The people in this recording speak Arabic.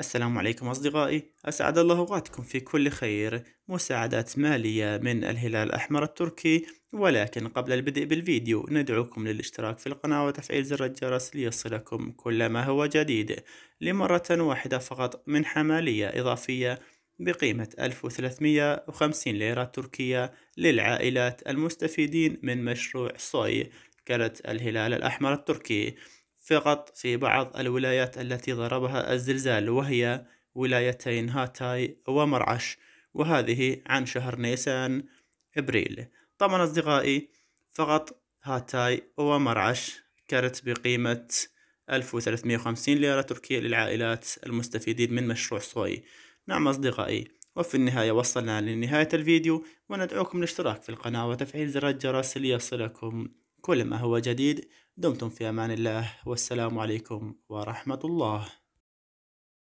السلام عليكم أصدقائي، أسعد الله أوقاتكم في كل خير. مساعدات مالية من الهلال الأحمر التركي. ولكن قبل البدء بالفيديو ندعوكم للاشتراك في القناة وتفعيل زر الجرس ليصلكم كل ما هو جديد. لمرة واحدة فقط منحة مالية إضافية بقيمة 1350 ليرة تركية للعائلات المستفيدين من مشروع صوي كرت الهلال الأحمر التركي، فقط في بعض الولايات التي ضربها الزلزال، وهي ولايتين هاتاي ومرعش، وهذه عن شهر نيسان إبريل. طبعا أصدقائي، فقط هاتاي ومرعش كانت بقيمة 1350 ليرة تركية للعائلات المستفيدين من مشروع صوي. نعم أصدقائي، وفي النهاية وصلنا لنهاية الفيديو، وندعوكم للاشتراك في القناة وتفعيل زر الجرس ليصلكم كل ما هو جديد. دمتم في أمان الله، والسلام عليكم ورحمة الله.